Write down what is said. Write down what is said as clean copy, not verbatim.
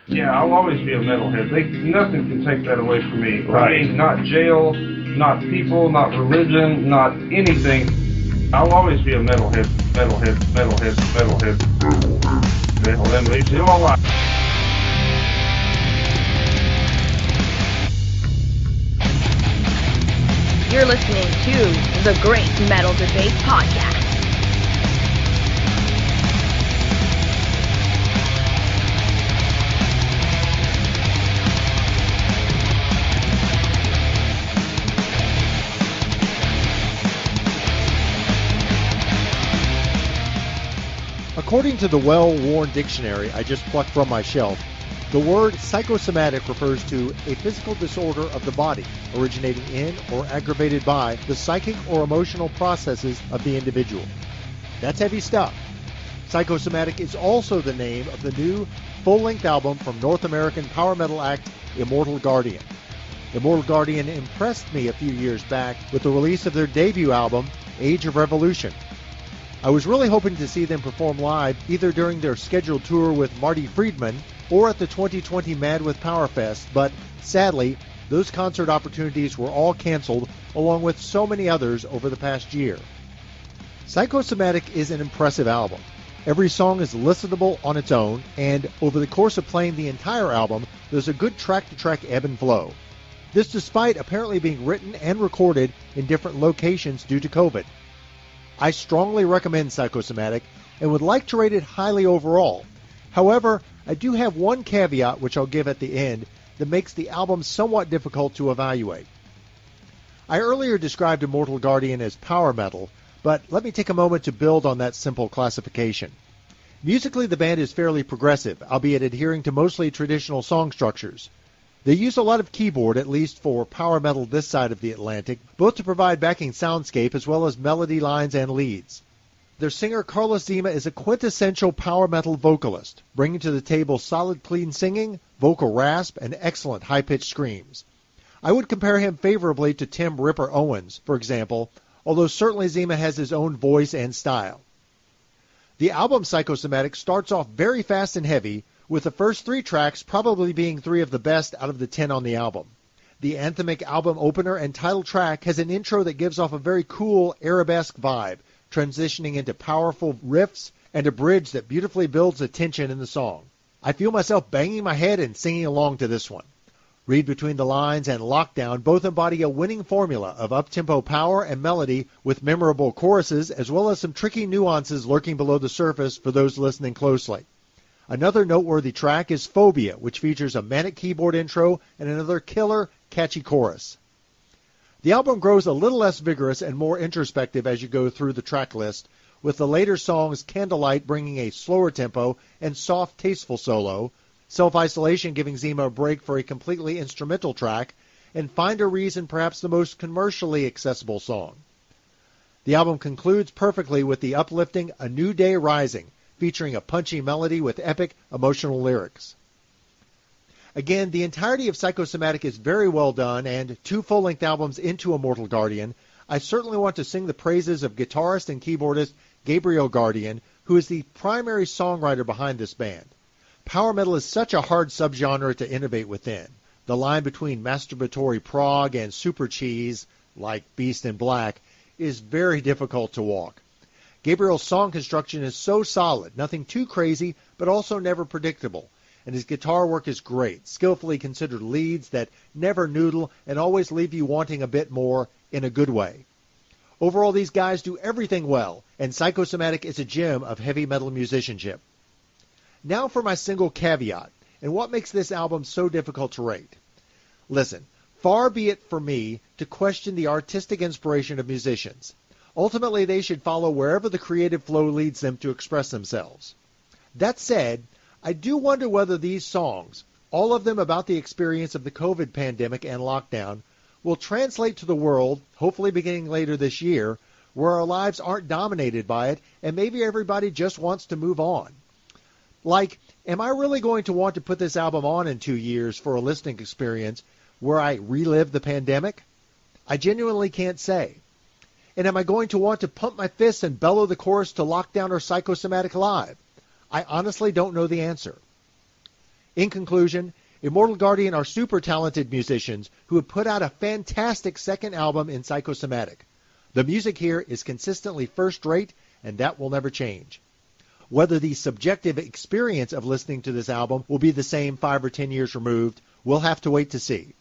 Yeah, I'll always be a metalhead. Nothing can take that away from me. Right. I mean, not jail, not people, not religion, not anything. I'll always be a metalhead, metalhead, metalhead, metalhead, metalhead, metalhead, all right. You're listening to the Great Metal Debate Podcast. According to the well-worn dictionary I just plucked from my shelf, the word psychosomatic refers to a physical disorder of the body originating in or aggravated by the psychic or emotional processes of the individual. That's heavy stuff. Psychosomatic is also the name of the new full-length album from North American power metal act Immortal Guardian. Immortal Guardian impressed me a few years back with the release of their debut album, Age of Revolution. I was really hoping to see them perform live either during their scheduled tour with Marty Friedman or at the 2020 Mad with Power Fest, but sadly, those concert opportunities were all canceled along with so many others over the past year. Psychosomatic is an impressive album. Every song is listenable on its own, and over the course of playing the entire album, there's a good track-to-track ebb and flow. This despite apparently being written and recorded in different locations due to COVID. I strongly recommend Psychosomatic and would like to rate it highly overall. However, I do have one caveat which I'll give at the end that makes the album somewhat difficult to evaluate. I earlier described Immortal Guardian as power metal, but let me take a moment to build on that simple classification. Musically, the band is fairly progressive, albeit adhering to mostly traditional song structures. They use a lot of keyboard, at least for power metal this side of the Atlantic, both to provide backing soundscape as well as melody lines and leads. Their singer Carlos Zema is a quintessential power metal vocalist, bringing to the table solid clean singing, vocal rasp, and excellent high-pitched screams. I would compare him favorably to Tim "Ripper" Owens, for example, although certainly Zema has his own voice and style. The album Psychosomatic starts off very fast and heavy, with the first 3 tracks probably being 3 of the best out of the 10 on the album. The anthemic album opener and title track has an intro that gives off a very cool arabesque vibe, transitioning into powerful riffs and a bridge that beautifully builds the tension in the song. I feel myself banging my head and singing along to this one. Read Between the Lines and Lockdown both embody a winning formula of up-tempo power and melody with memorable choruses as well as some tricky nuances lurking below the surface for those listening closely. Another noteworthy track is Phobia, which features a manic keyboard intro and another killer, catchy chorus. The album grows a little less vigorous and more introspective as you go through the track list, with the later songs Candlelight bringing a slower tempo and soft, tasteful solo, Self-Isolation giving Zema a break for a completely instrumental track, and Find a Reason perhaps the most commercially accessible song. The album concludes perfectly with the uplifting A New Day Rising, featuring a punchy melody with epic, emotional lyrics. Again, the entirety of Psychosomatic is very well done, and 2 full-length albums into Immortal Guardian, I certainly want to sing the praises of guitarist and keyboardist Gabriel Guardian, who is the primary songwriter behind this band. Power metal is such a hard subgenre to innovate within. The line between masturbatory prog and super cheese, like Beast in Black, is very difficult to walk. Gabriel's song construction is so solid, nothing too crazy, but also never predictable. And his guitar work is great, skillfully considered leads that never noodle and always leave you wanting a bit more in a good way. Overall, these guys do everything well, and Psychosomatic is a gem of heavy metal musicianship. Now for my single caveat, and what makes this album so difficult to rate. Listen, far be it for me to question the artistic inspiration of musicians. Ultimately, they should follow wherever the creative flow leads them to express themselves. That said, I do wonder whether these songs, all of them about the experience of the COVID pandemic and lockdown, will translate to the world, hopefully beginning later this year, where our lives aren't dominated by it and maybe everybody just wants to move on. Like, am I really going to want to put this album on in 2 years for a listening experience where I relive the pandemic? I genuinely can't say. And am I going to want to pump my fists and bellow the chorus to Lockdown or Psychosomatic live? I honestly don't know the answer. In conclusion, Immortal Guardian are super talented musicians who have put out a fantastic second album in Psychosomatic. The music here is consistently first-rate, and that will never change. Whether the subjective experience of listening to this album will be the same 5 or 10 years removed, we'll have to wait to see.